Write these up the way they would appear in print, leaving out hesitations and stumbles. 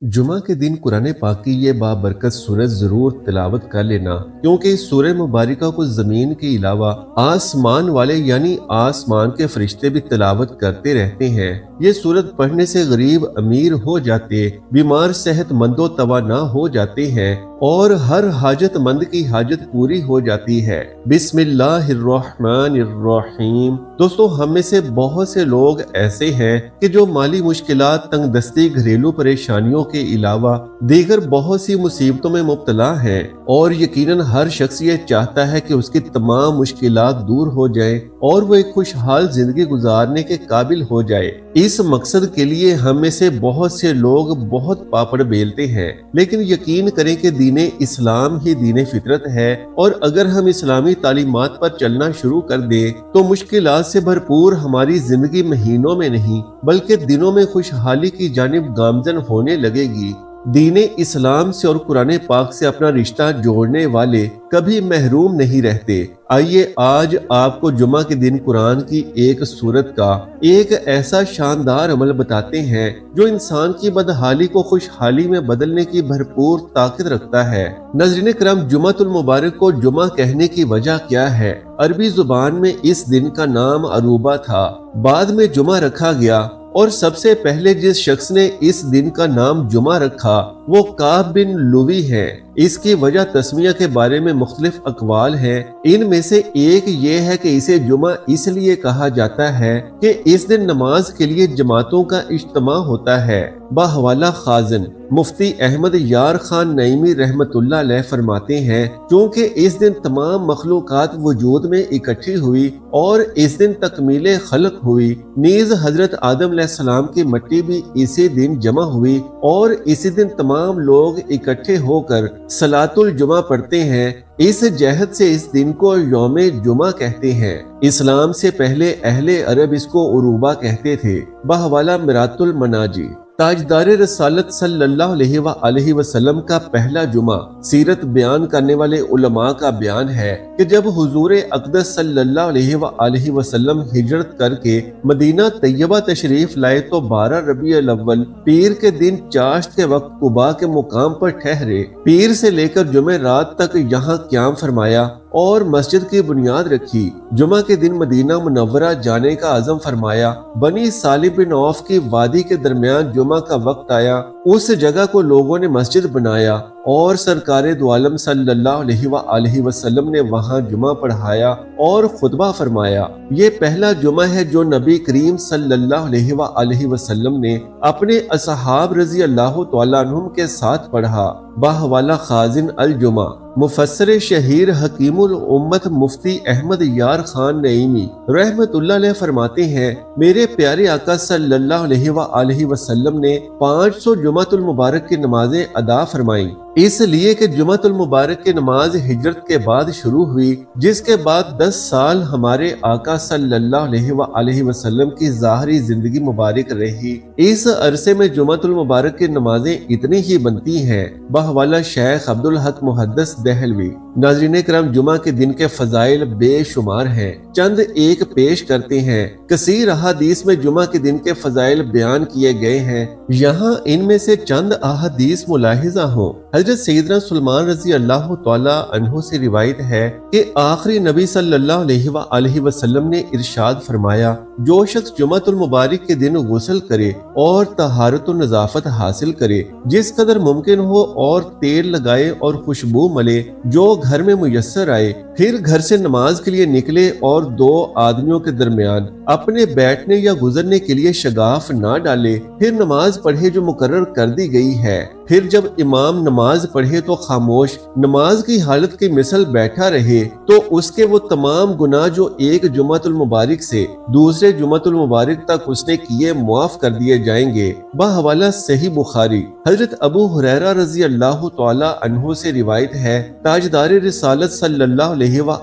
जुमा के दिन कुरान पाक की ये बाबरकत सूरत जरूर तिलावत कर लेना, क्योंकि इस सूरह मुबारका को जमीन के अलावा आसमान वाले यानी आसमान के फरिश्ते भी तिलावत करते रहते हैं। ये सूरत पढ़ने से गरीब अमीर हो जाते, बीमार सेहतमंदो तवाना हो जाते हैं और हर हाजतमंद की हाजत पूरी हो जाती है। बिस्मिल्लाहिर्रहमानिर्रहीम। दोस्तों, हम में से बहुत से लोग ऐसे हैं कि जो माली मुश्किलात, तंगदस्ती, घरेलू परेशानियों के अलावा दीगर बहुत सी मुसीबतों में मुब्तला हैं और यकीनन हर शख्स ये चाहता है कि उसकी तमाम मुश्किलात दूर हो जाए और वो एक खुशहाल जिंदगी गुजारने के काबिल हो जाए। इस मकसद के लिए हम में से बहुत से लोग बहुत पापड़ बेलते हैं, लेकिन यकीन करें कि दीने इस्लाम ही दीने फितरत है और अगर हम इस्लामी तालीमात पर चलना शुरू कर दें तो मुश्किलात से भरपूर हमारी जिंदगी महीनों में नहीं बल्कि दिनों में खुशहाली की जानिब गामजन होने लगेगी। दीने इस्लाम से और कुरान पाक से अपना रिश्ता जोड़ने वाले कभी महरूम नहीं रहते। आइए आज आपको जुमा के दिन कुरान की एक सूरत का एक ऐसा शानदार अमल बताते हैं जो इंसान की बदहाली को खुशहाली में बदलने की भरपूर ताकत रखता है। नाज़रीन करम, जुमातुल मुबारक को जुमा कहने की वजह क्या है? अरबी जुबान में इस दिन का नाम अरूबा था, बाद में जुमा रखा गया और सबसे पहले जिस शख्स ने इस दिन का नाम जुमा रखा वो काब बिन लुवी है। इसकी वजह तस्मिया के बारे में मुख्तलिफ अकवाल हैं। इनमें से एक ये है कि इसे जुमा इसलिए कहा जाता है कि इस दिन नमाज के लिए जमातों का इज्तिमा होता है। बहवाला खाजिन मुफ्ती अहमद यार खान नईमी रहमतुल्लाह अलैह फरमाते हैं, क्योंकि इस दिन तमाम मखलूकात वजूद में इकट्ठी हुई और इस दिन तकमीले खल्क हुई, नीज हजरत आदम अलैहिस्सलाम की मट्टी भी इसी दिन जमा हुई और इसी दिन तमाम लोग इकट्ठे होकर सलातुल जुमा पढ़ते हैं। इस जहद से इस दिन को यौमे जुमा कहते हैं। इस्लाम से पहले अहले अरब इसको उरूबा कहते थे। बहवाला मिरातुल मनाजी ताजदार रसालत सल्लल्लाहु अलैहि वसल्लम का पहला जुमा सीरत बयान करने वाले उलमा का बयान है कि जब हुजूर अक़दस सल्लल्लाहु अलैहि वसल्लम हिजरत करके मदीना तैयबा तशरीफ लाए तो 12 रबीउल अव्वल पीर के दिन चाश्त के वक्त कुबा के मुकाम पर ठहरे। पीर से लेकर जुमे रात तक यहाँ क़याम फरमाया और मस्जिद की बुनियाद रखी। जुमा के दिन मदीना मुनव्वरा जाने का अज़म फरमाया। बनी सालिब बिन औफ की वादी के दरमियान जुमा का वक्त आया, उस जगह को लोगों ने मस्जिद बनाया और सरकारे दो आलम सल्लल्लाहु अलैहि वसल्लम ने वहां जुमा पढ़ाया और खुतबा फरमाया। ये पहला जुमा है जो नबी करीम सल्लल्लाहु अलैहि वसल्लम ने अपने असहाब रज़ी अल्लाह तआला अन्हुम के साथ पढ़ा। बहवाला खाजिन अल जुमा मुफस्सिर शहीर हकीमुल उम्मत मुफ्ती अहमद यार खान नईमी रहमतुल्लाह अलैह फरमाते हैं, मेरे प्यारे आका सल्लल्लाहु अलैहि वसल्लम ने 500 जुमातुल मुबारक की नमाजें अदा फरमाई, इसलिए कि जुमातुल मुबारक की नमाज हिजरत के बाद शुरू हुई, जिसके बाद 10 साल हमारे आका सल्लल्लाहु अलैहि वसल्लम की ज़ाहरी जिंदगी मुबारक रही। इस अरसे में जुमातुल मुबारक की नमाजें इतनी ही बनती हैं। बहवाला शेख अब्दुल हक मुहद्दिस देहलवी। नाज़रीन करम, जुमा के दिन के फजाइल बेशुमार हैं, चंद एक पेश करते हैं। कसीर अहादीस में जुमा के दिन के फजाइल बयान किए गए हैं, यहाँ इनमें से चंद अहादीस मुलाहिजा हो। हजरत सैयदना सुलेमान रज़ी अल्लाह तआला अन्हु से रिवायत है कि आखिरी नबी सल्लल्लाहु अलैहि वसल्लम ने इरशाद फरमाया, जो शख्स जुमातुल मुबारक के दिन गुस्ल करे और तहारत व नज़ाफत हासिल करे, जिस कदर मुमकिन हो और तेल लगाए और खुशबू मले जो घर में मुयस्सर आए, फिर घर से नमाज के लिए निकले और 2 आदमियों के दरमियान अपने बैठने या गुजरने के लिए शगाफ ना डाले, फिर नमाज पढ़े जो मुकर्रर कर दी गई है। फिर जब इमाम नमाज पढ़े तो खामोश नमाज की हालत की मिसल बैठा रहे तो उसके वो तमाम गुनाह जो एक जुमातुल मुबारक से दूसरे जुमातुल मुबारक तक उसने किए मुआफ कर दिए जाएंगे। बहवाला सही बुखारी हजरत अबू हुरैरा रज़ी अल्लाह तआला अन्हु से रिवायत है, ताजदार रिसालत सल्लल्लाहु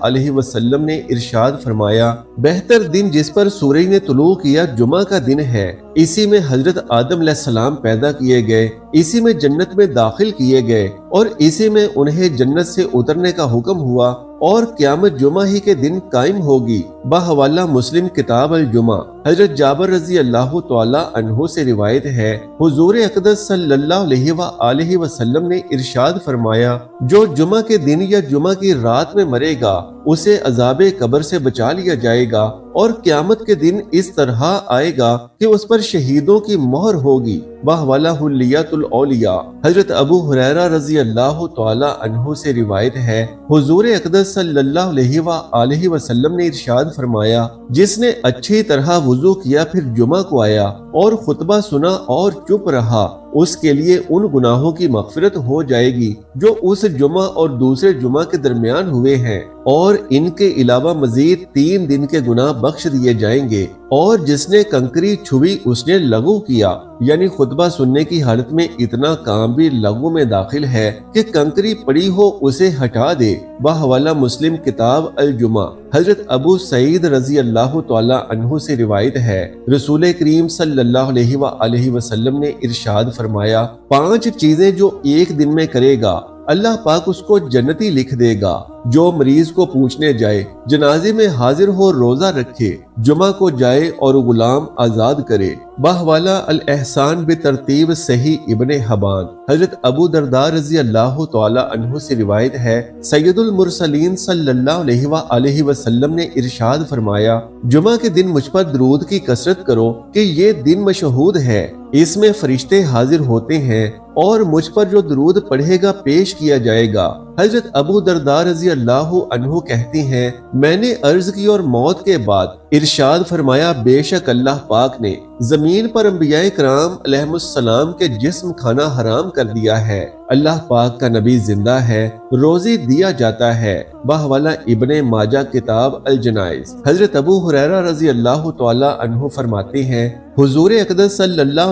अलैहि वसल्लम ने इरशाद फरमाया, बेहतर दिन जिस पर सूरज ने तुलू किया जुमा का दिन है। इसी में हजरत आदम अलैहिस्सलाम पैदा किए गए, इसी में जन्नत में दाखिल किए गए और इसी में उन्हें जन्नत से उतरने का हुक्म हुआ और क़यामत जुमा ही के दिन कायम होगी। बहवाला मुस्लिम किताब अल जुमा حضرت جابر رضی اللہ تعالی عنہ سے روایت ہے، حضور اقدس صلی اللہ علیہ وسلم نے ارشاد فرمایا، جو جمعہ کے دن یا جمعہ کی رات میں مرے گا اسے عذاب قبر سے بچا لیا جائے گا، اور قیامت کے دن اس طرح آئے گا کہ اس پر شہیدوں کی مہر ہوگی، بحوالہ حلیات الاولیاء۔ حضرت ابو ہریرہ رضی اللہ تعالی عنہ سے روایت ہے، حضور اقدس صلی اللہ علیہ وسلم نے ارشاد فرمایا، جس نے اچھی طرح وضو کیا پھر جمعہ کو آیا اور خطبہ سنا اور چپ رہا، اس کے لیے ان گناہوں کی مغفرت ہو جائے گی جو اس جمعہ اور دوسرے جمعہ کے درمیان ہوئے ہیں، اور ان کے علاوہ مزید 3 دن کے گناہ بخش دیے جائیں گے۔ اور جس نے کنکری چھوئی اس نے لغو کیا، یعنی خطبہ سننے کی حالت میں اتنا کام بھی لغو میں داخل ہے کہ کنکری پڑی ہو اسے ہٹا دے، بحوالہ مسلم کتاب الجمعہ۔ حضرت ابو سعید رضی اللہ تعالی عنہ سے روایت ہے، رسول کریم صلی اللہ علیہ وسلم نے ارشاد فرمایا، 5 چیزیں جو ایک دن میں کرے گا اللہ پاک اس کو جنتی لکھ دے گا۔ جو مریض کو پوچھنے جائے، جنازے میں حاضر ہو، روزہ رکھے، جمعہ کو جائے اور غلام آزاد کرے، بحوالہ الاحسان بترتیب صحیح ابن حبان۔ حضرت ابو درداء رضی اللہ تعالی عنہ سے روایت ہے، سید المرسلین صلی اللہ علیہ وسلم نے ارشاد فرمایا، جمعہ کے دن مجھ پر درود کی کثرت کرو کہ یہ دن مشہود ہے، اس میں فرشتے حاضر ہوتے ہیں اور مجھ پر جو درود پڑھے گا پیش کیا جائے گا۔ حضرت ابو درداء رضی اللہ عنہ کہتی ہیں، میں نے عرض کی اور موت کے بعد ارشاد فرمایا، بے شک اللہ پاک نے زمین پر انبیاء کرام علیہ السلام کے جسم کھانا حرام کر دیا ہے، اللہ پاک کا نبی زندہ ہے، روزی دیا جاتا ہے، بحوالہ ابن ماجہ کتاب الجنائز۔ حضرت ابو ہریرہ رضی اللہ تعالی عنہ فرماتے ہیں، حضور اقدس صلی اللہ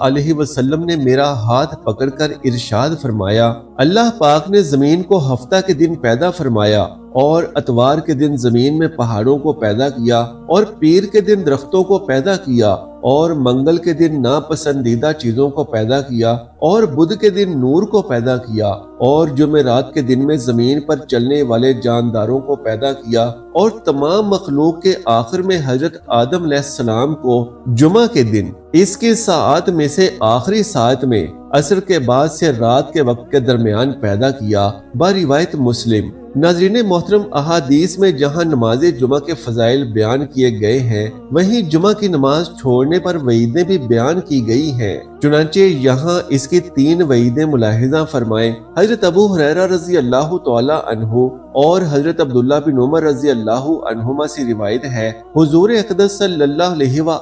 علیہ وسلم نے میرا ہاتھ پکڑ کر ارشاد فرمایا، اللہ پاک نے زمین کو ہفتہ کے دن پیدا فرمایا اور اتوار کے دن زمین میں پہاڑوں کو پیدا کیا اور پیر کے دن درختوں کو پیدا کیا اور منگل کے دن ناپسندیدہ چیزوں کو پیدا کیا اور بدھ کے دن نور کو پیدا کیا اور جمعرات کے دن میں زمین پر چلنے والے جانداروں کو پیدا کیا اور تمام مخلوق کے آخر میں حضرت آدم علیہ السلام کو جمعہ کے دن اس کی ساعت میں سے آخری ساعت میں عصر کے بعد سے رات کے وقت کے درمیان پیدا کیا، بروایت مسلم۔ ناظرین محترم، احادیث میں جہاں نماز جمعہ کے فضائل بیان کیے گئے ہیں، وہیں جمعہ کی نماز چھوڑنے پر وعیدیں بھی بیان کی گئی ہیں۔ چنانچہ یہاں اس کی 3 وعیدیں ملاحظہ فرمائیں۔ حضرت ابو ہریرہ رضی اللہ تعالی عنہ اور حضرت عبداللہ بن عمر رضی اللہ عنہما سے روایت ہے، حضور اقدس صلی اللہ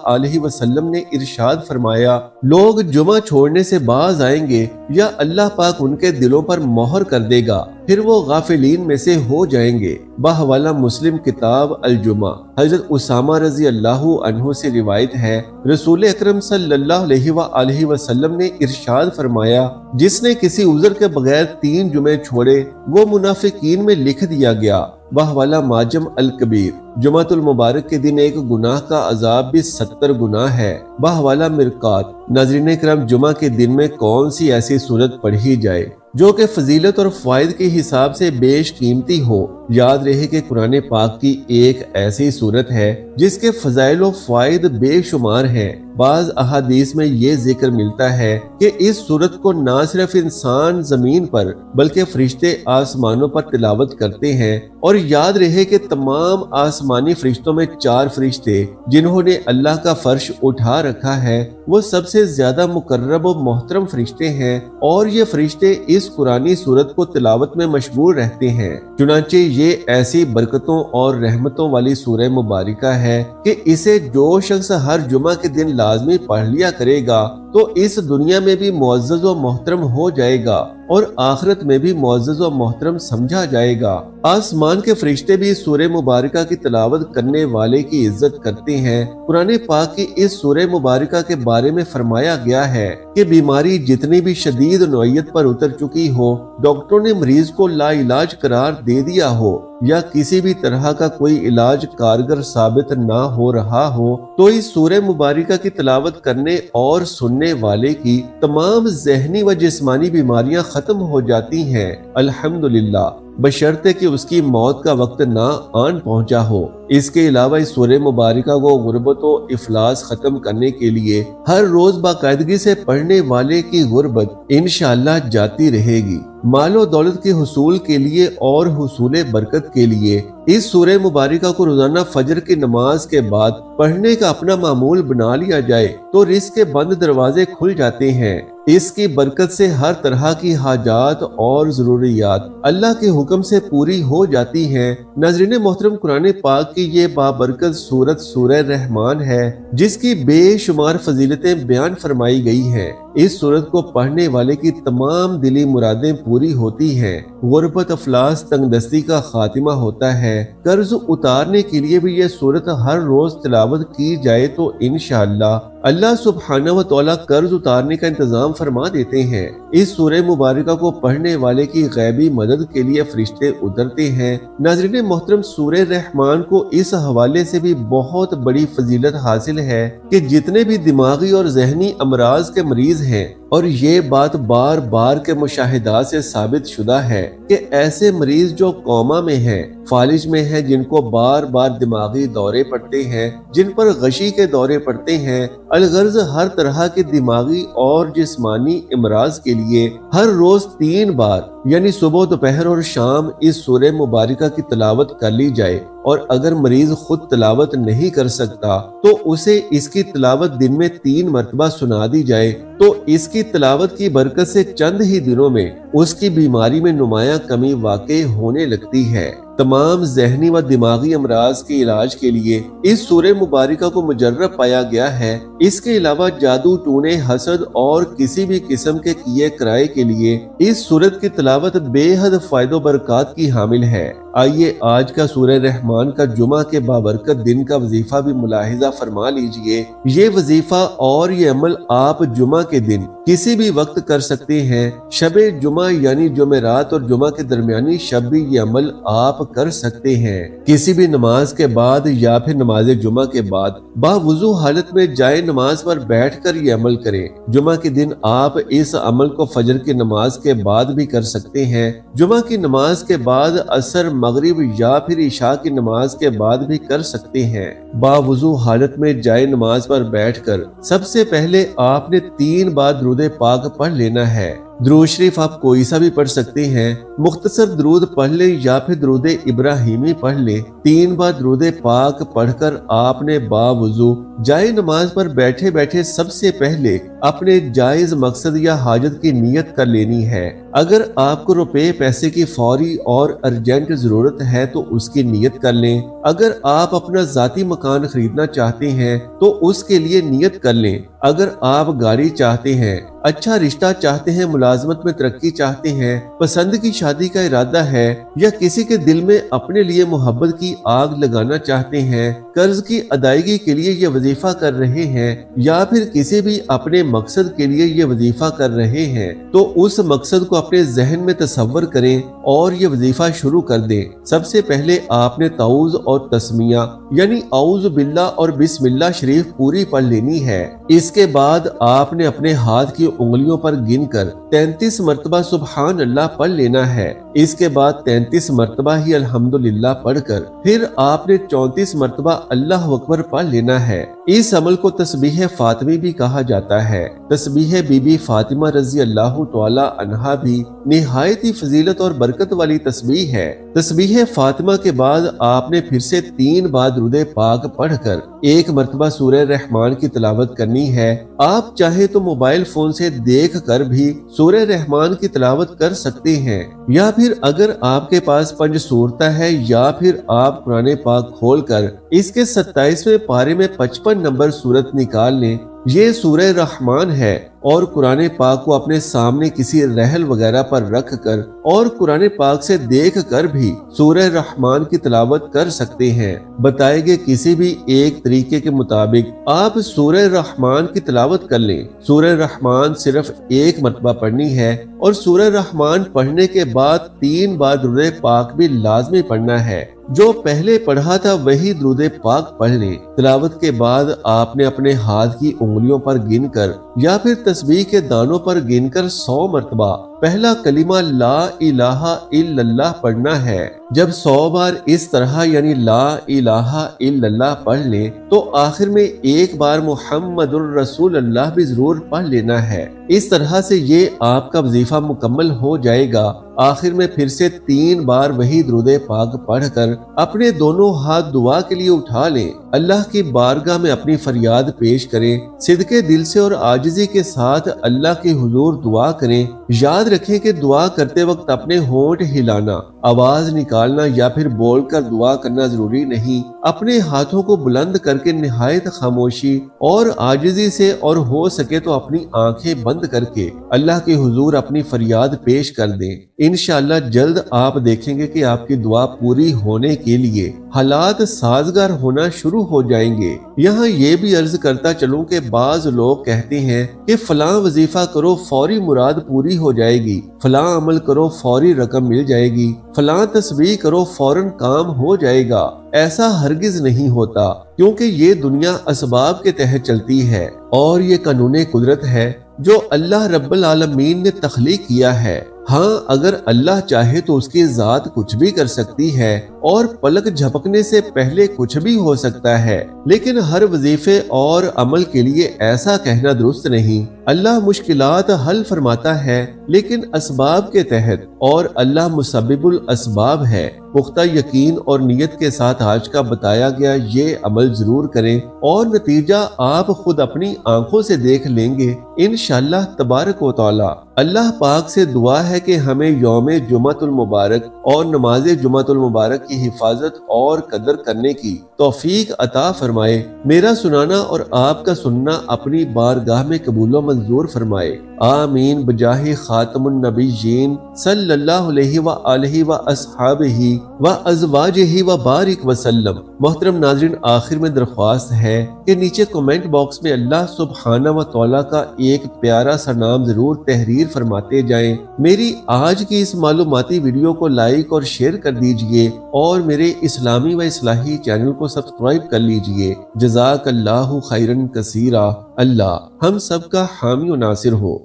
علیہ وسلم نے ارشاد فرمایا، لوگ جمعہ چھوڑنے سے باز آئیں گے یا اللہ پاک ان کے دلوں پر مہر کر دے گا، پھر وہ غافلین میں سے ہو جائیں گے، بحوالہ مسلم کتاب الجمعہ۔ حضرت اسامہ رضی اللہ عنہ سے روایت ہے، رسول اکرم صلی اللہ علیہ وسلم نے ارشاد فرمایا، جس نے کسی عذر کے بغیر 3 جمعے چھوڑے وہ منافقین میں لکھ دیا گیا، بحوالہ ماجم الکبیر۔ جمعہ المبارک کے دن ایک گناہ کا عذاب بھی 70 گناہ ہے، بحوالہ مرقات۔ ناظرین کرام، جمعہ کے دن میں کون سی ایسی سورت پڑھی جائے جو کہ فضیلت اور فائد کے حساب سے بیش قیمتی ہو؟ یاد رہے کہ قرآن پاک کی ایک ایسی سورت ہے جس کے فضائل و فائد بے شمار ہیں۔ بعض احادیث میں یہ ذکر ملتا ہے کہ اس سورت کو نہ صرف انسان زمین پر بلکہ فرشتے آسمانوں پر تلاوت کرتے ہیں، اور یاد رہے کہ تمام آسمانی فرشتوں میں 4 فرشتے جنہوں نے اللہ کا فرش اٹھا رکھا ہے وہ سب سے زیادہ مقرب و محترم فرشتے ہیں، اور یہ فرشتے اس قرآنی سورت کو تلاوت میں مشغول رہتے ہیں۔ چنانچہ یہ ایسی برکتوں اور رحمتوں والی سورہ مبارکہ ہے کہ اسے جو شخص ہر جمعہ کے دن لازمی پڑھ لیا کرے گا تو اس دنیا میں بھی معزز و محترم ہو جائے گا اور آخرت میں بھی معزز و محترم سمجھا جائے گا۔ آسمان کے فرشتے بھی سورہ مبارکہ کی تلاوت کرنے والے کی عزت کرتے ہیں۔ قرآن پاک کی اس سورہ مبارکہ کے بارے میں فرمایا گیا ہے کہ بیماری جتنی بھی شدید نوعیت پر اتر چکی ہو، ڈاکٹروں نے مریض کو لا علاج قرار دے دیا ہو یا کسی بھی طرح کا کوئی علاج کارگر ثابت نہ ہو رہا ہو، تو اس سورہ مبارکہ کی تلاوت کرنے اور سننے والے کی تمام ذہنی و جسمانی بیماریاں ختم ہو جاتی ہیں، الحمدللہ۔ बशर्ते कि उसकी मौत का वक्त ना आन पहुंचा हो। इसके अलावा इस सूरह मुबारका को गुर्बत और इफलास खत्म करने के लिए हर रोज बाकायदगी से पढ़ने वाले की गुर्बत इंशाअल्लाह जाती रहेगी। मालो दौलत के हुसूल के लिए और हुसूल बरकत के लिए इस सूरह मुबारका को रोजाना फजर की नमाज के बाद पढ़ने का अपना मामूल बना लिया जाए तो रिज़्क़ के बंद दरवाजे खुल जाते हैं। इसकी बरकत से हर तरह की हाजात और जरूरियात अल्लाह के हुक्म से पूरी हो जाती हैं। नाज़रीन मोहतरम, कुरान पाक की ये बाबरकत सूरत सूरह रहमान है जिसकी बेशुमार फजीलतें बयान फरमाई गई हैं। इस सूरत को पढ़ने वाले की तमाम दिली मुरादें पूरी होती हैं। गुर्बत, अफलास, तंगदस्ती का खात्मा होता है। कर्ज उतारने के लिए भी यह सूरत हर रोज तिलावत की जाए तो इंशाअल्लाह अल्लाह सुब्हानहू व तआला कर्ज उतारने का इंतजाम फरमा देते हैं। इस सूरह मुबारका को पढ़ने वाले की गैबी मदद के लिए फरिश्ते उतरते हैं। नाज़रीन मोहतरम, सूरह रहमान को इस हवाले से भी बहुत बड़ी फजीलत हासिल है कि जितने भी दिमागी और जहनी अमराज के मरीज हैं, और ये बात बार बार के मुशाहिदा से साबित शुदा है कि ऐसे मरीज जो कोमा में हैं, फालिज में हैं, जिनको बार बार दिमागी दौरे पड़ते हैं, जिन पर गशी के दौरे पड़ते हैं, अलगर्ज हर तरह के दिमागी और जिस्मानी इमराज के लिए हर रोज 3 बार यानी सुबह, दोपहर और शाम इस सूरह मुबारका की तिलावत कर ली जाए। और अगर मरीज खुद तिलावत नहीं कर सकता तो उसे इसकी तिलावत दिन में 3 मरतबा सुना दी जाए तो इसकी तिलावत की बरकत से चंद ही दिनों में उसकी बीमारी में नुमाया कमी वाकई होने लगती है। तमाम जहनी व दिमागी अमराज के इलाज के लिए इस सूरह मुबारका को मुजर्रब पाया गया है। इसके अलावा जादू, टूने, हसद और किसी भी किस्म के किए कराए के लिए इस सूरत की तिलावत बेहद फायदो बरकत की हामिल है। आइए आज का सूरह रहमान का जुमा के बाबरकत दिन का वजीफा भी मुलाहिजा फरमा लीजिए। ये वजीफा और ये अमल आप जुमा के दिन किसी भी वक्त कर सकते हैं। शबे जुमा यानी जुमेरात और जुमा के दरमियानी शब भी ये अमल आप कर सकते हैं। किसी भी नमाज के बाद या फिर नमाज जुमा के बाद बावुजू हालत में जाए नमाज पर बैठकर ये अमल करें। जुमा के दिन आप इस अमल को फजर की नमाज के बाद भी कर सकते हैं। जुमा की नमाज के बाद असर, मगरिब या फिर इशा की नमाज के बाद भी कर सकते हैं। बावुजू हालत में जाए नमाज पर बैठकर सबसे पहले आपने 3 बार दुरूद पाक पढ़ लेना है। दुरूद शरीफ आप कोई सा भी पढ़ सकते हैं। मुख्तसर दुरूद पढ़ ले या फिर दुरूद इब्राहिमी पढ़ ले। 3 बार दुरूद पाक पढ़कर आपने बावुजू जाए नमाज पर बैठे बैठे सबसे पहले अपने जायज मकसद या हाजत की नियत कर लेनी है। अगर आपको रुपए पैसे की फौरी और अर्जेंट जरूरत है तो उसकी नियत कर लें। अगर आप अपना जाती मकान खरीदना चाहते हैं तो उसके लिए नियत कर लें। अगर आप गाड़ी चाहते हैं, अच्छा रिश्ता चाहते हैं, मुलाजमत में तरक्की चाहते हैं, पसंद की शादी का इरादा है या किसी के दिल में अपने लिए मोहब्बत की आग लगाना चाहते हैं, कर्ज की अदायगी के लिए ये वजीफा कर रहे हैं या फिर किसी भी अपने मकसद के लिए ये वजीफा कर रहे हैं तो उस मकसद को अपने जहन में तसव्वुर करें और ये वजीफा शुरू कर दें। सबसे पहले आपने ताऊज़ और तस्मिया यानी औज़ु बिल्लाह और बिस्मिल्लाह शरीफ पूरी पढ़ लेनी है। इसके बाद आपने अपने हाथ की उंगलियों पर गिनकर 33 मरतबा सुबहान अल्लाह पढ़ लेना है। इसके बाद 33 मरतबा ही अल्हम्दुलिल्लाह पढ़कर फिर आपने 34 मरतबा अल्लाह अकबर पढ़ लेना है। इस अमल को तस्बीह फातिमी भी कहा जाता है। तस्बीह बीबी फातिमा रजी अल्लाह तआला अन्हा भी निहायत ही फजीलत और बरकत वाली तस्बीह है। तस्बीह फातिमा के बाद आपने फिर से 3 बार दुरूद पाक पढ़कर 1 मरतबा सूरह रहमान की तिलावत करनी है। आप चाहे तो मोबाइल फोन से देख कर भी सूरह रहमान की तिलावत कर सकते हैं या फिर अगर आपके पास पंज सूरत है या फिर आप कुरान पाक खोलकर इसके 27वें पारे में 55 नंबर सूरत निकाल लें। ये सूरह रहमान है और कुरान पाक को अपने सामने किसी रहल वगैरह पर रख कर और कुरान पाक से देख कर भी सूरह रहमान की तिलावत कर सकते हैं। बताए गए किसी भी एक तरीके के मुताबिक आप सूरह रहमान की तिलावत कर लें। सूरह रहमान सिर्फ 1 मरतबा पढ़नी है और सूरह रहमान पढ़ने के बाद 3 बार दुरूद पाक भी लाजमी पढ़ना है। जो पहले पढ़ा था वही दुरूद पाक पढ़ लें। तिलावत के बाद आपने अपने हाथ की उंगलियों पर गिनकर या फिर तस्बीह के दानों पर गिनकर 100 मरतबा پہلا کلمہ لا الہ الا اللہ پڑھنا ہے۔ جب 100 بار اس طرح یعنی لا الہ الا اللہ پڑھ لیں تو آخر میں ایک بار محمد الرسول اللہ بھی ضرور پڑھ لینا ہے۔ اس طرح سے یہ آپ کا وظیفہ مکمل ہو جائے گا۔ آخر میں پھر سے 3 بار وہی درود پاک پڑھ کر اپنے دونوں ہاتھ دعا کے لیے اٹھا لیں، اللہ کی بارگاہ میں اپنی فریاد پیش کریں، صدقے دل سے اور عاجزی کے ساتھ اللہ کے حضور دعا کریں۔ یاد رکھیں کہ دعا کرتے وقت اپنے ہونٹ ہلانا، آواز نکالنا یا پھر بول کر دعا کرنا ضروری نہیں۔ اپنے ہاتھوں کو بلند کر کے نہایت خاموشی اور عاجزی سے اور ہو سکے تو اپنی آنکھیں بند کر کے اللہ کے حضور اپنی فریاد پیش کر دیں۔ انشاءاللہ جلد آپ دیکھیں گے کہ آپ کی دعا پوری ہونے کے لیے حالات سازگار ہونا شروع ہو جائیں گے۔ یہاں یہ بھی عرض کرتا چلوں کہ بعض لوگ کہتے ہیں کہ فلاں وظیفہ کرو فوری مراد پوری ہو جائے گی، فلاں عمل کرو فوری رقم مل جائے گی، فلاں تسبیح کرو فوراً کام ہو جائے گا۔ ایسا ہرگز نہیں ہوتا، کیونکہ یہ دنیا اسباب کے تحت چلتی ہے اور یہ قانون قدرت ہے جو اللہ رب العالمین نے تخلیق کیا ہے۔ ہاں اگر اللہ چاہے تو اس کی ذات کچھ بھی کر سکتی ہے اور پلک جھپکنے سے پہلے کچھ بھی ہو سکتا ہے، لیکن ہر وظیفے اور عمل کے لیے ایسا کہنا درست نہیں۔ اللہ مشکلات حل فرماتا ہے لیکن اسباب کے تحت، اور اللہ مسبب الاسباب ہے۔ پختہ یقین اور نیت کے ساتھ آج کا بتایا گیا یہ عمل ضرور کریں اور نتیجہ آپ خود اپنی آنکھوں سے دیکھ لیں گے انشاءاللہ تبارک و تعالی۔ اللہ پاک سے دعا ہے کہ ہمیں یوم جمعۃ المبارک اور نماز جمعۃ المبارک کی حفاظت اور قدر کرنے کی توفیق عطا فرمائے۔ میرا سنانا اور آپ کا سننا اپنی بارگاہ میں قبول و منظور فرمائے، آمین بجاہ خاتم النبیین صلی اللہ علیہ وآلہ واصحابہ وازواجہ وبارک وسلم۔ محترم ناظرین، آخر میں درخواست ہے کہ نیچے کمنٹ باکس میں اللہ سبحانہ و تعالیٰ کا ایک پیارا سا نام ضرور تحریر فرماتے جائیں۔ میری آج کی اس معلوماتی ویڈیو کو لائک اور شیئر کر دیجئے اور میرے اسلامی و اصلاحی چینل کو سبسکرائب کر لیجئے۔ جزاک اللہ خیرن کثیرا۔ اللہ ہم سب کا حامی و ناصر ہو۔